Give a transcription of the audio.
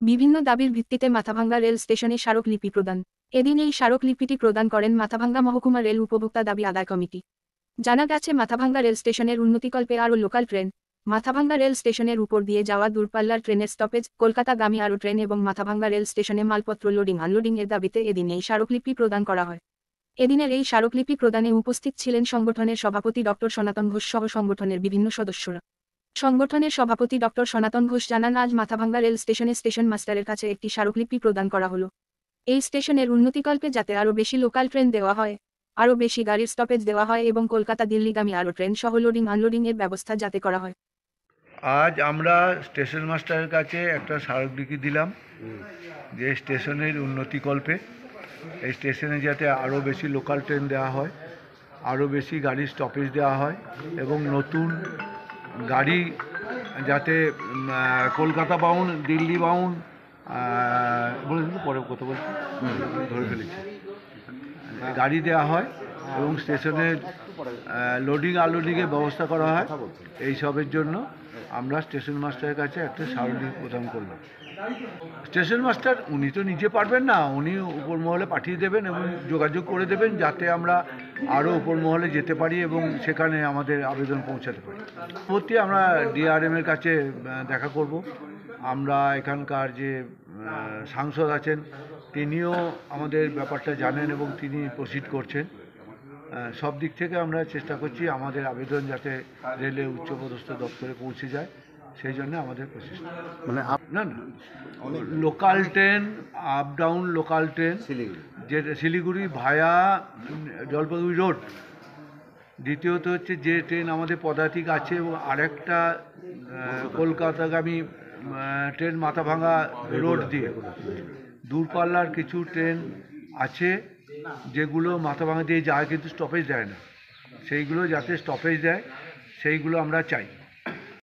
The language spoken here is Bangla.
বিভিন্ন দাবির ভিত্তিতে মাথাভাঙ্গা রেল স্টেশনে স্মারকলিপি প্রদান। এদিন এই স্মারকলিপিটি প্রদান করেন মাথাভাঙ্গা মহকুমা রেল উপভোক্তা দাবি আদায় কমিটি। জানা গেছে মাথাভাঙ্গা রেল স্টেশনের উন্নতিকল্পে আরও লোকাল ট্রেন, মাথাভাঙ্গা রেল স্টেশনের উপর দিয়ে যাওয়া দূরপাল্লার ট্রেনের স্টপেজ, কলকাতাগামী আরও ট্রেন এবং মাথাভাঙ্গা রেল স্টেশনে মালপত্র লোডিং আনলোডিং এর দাবিতে এদিন এই স্মারকলিপি প্রদান করা হয়। এদিনের এই স্মারকলিপি প্রদানে উপস্থিত ছিলেন সংগঠনের সভাপতি ডক্টর সনাতন ঘোষ সহ সংগঠনের বিভিন্ন সদস্যরা। সংগঠনের সভাপতি ডক্টর সনাতন ঘোষ জানান, আজ মাথাভাঙ্গা রেল স্টেশনে স্টেশন মাস্টারের কাছে একটি স্মারকলিপি প্রদান করা হলো। এই স্টেশনের উন্নতিকল্পে যাতে আরও বেশি লোকাল ট্রেন দেওয়া হয়, আরও বেশি গাড়ির স্টপেজ দেওয়া হয় এবং কলকাতা দিল্লিগামী আরও ট্রেন সহ লোডিং আনলোডিং এর ব্যবস্থা যাতে করা হয়। আজ আমরা স্টেশন মাস্টারের কাছে একটা স্মারকলিপি দিলাম যে স্টেশনের উন্নতিকল্পে এই স্টেশনে যাতে আরও বেশি লোকাল ট্রেন দেওয়া হয়, আরও বেশি গাড়ির স্টপেজ দেওয়া হয় এবং নতুন গাড়ি যাতে কলকাতা বাউন্ড, দিল্লি বাউন্ড বলে দিন পরে কথা বলছি, ধরে ফেলেছি, গাড়ি দেওয়া হয় এবং স্টেশনের লোডিং আনলোডিংয়ের ব্যবস্থা করা হয়। এইসবের জন্য আমরা স্টেশন মাস্টারের কাছে একটা স্মারকলিপি প্রদান করলাম। স্টেশন মাস্টার উনি তো নিজে পারবেন না, উনি উপর মহলে পাঠিয়ে দেবেন এবং যোগাযোগ করে দেবেন যাতে আমরা আরও উপর মহলে যেতে পারি এবং সেখানে আমাদের আবেদন পৌঁছাতে পারি। পরবর্তী আমরা ডিআরএমের কাছে দেখা করব। আমরা এখানকার যে সাংসদ আছেন তিনিও আমাদের ব্যাপারটা জানেন এবং তিনি প্রসিড করছেন। সব দিক থেকে আমরা চেষ্টা করছি আমাদের আবেদন যাতে রেলের উচ্চপদস্থ দপ্তরে পৌঁছে যায়, সেই জন্য আমাদের প্রচেষ্টা। মানে না local train, up down local train যে শিলিগুড়ি ভায়া জলপাইগুড়ি রোড, দ্বিতীয়ত হচ্ছে যে ট্রেন আমাদের পদাতিক আছে এবং আরেকটা কলকাতাগামী ট্রেন মাথাভাঙ্গা রোড দিয়ে, দূরপাল্লার কিছু ট্রেন আছে যেগুলো মাথাভাঙ্গা দিয়ে যায় কিন্তু স্টপেজ দেয় না, সেইগুলো যাতে স্টপেজ দেয় সেইগুলো আমরা চাই।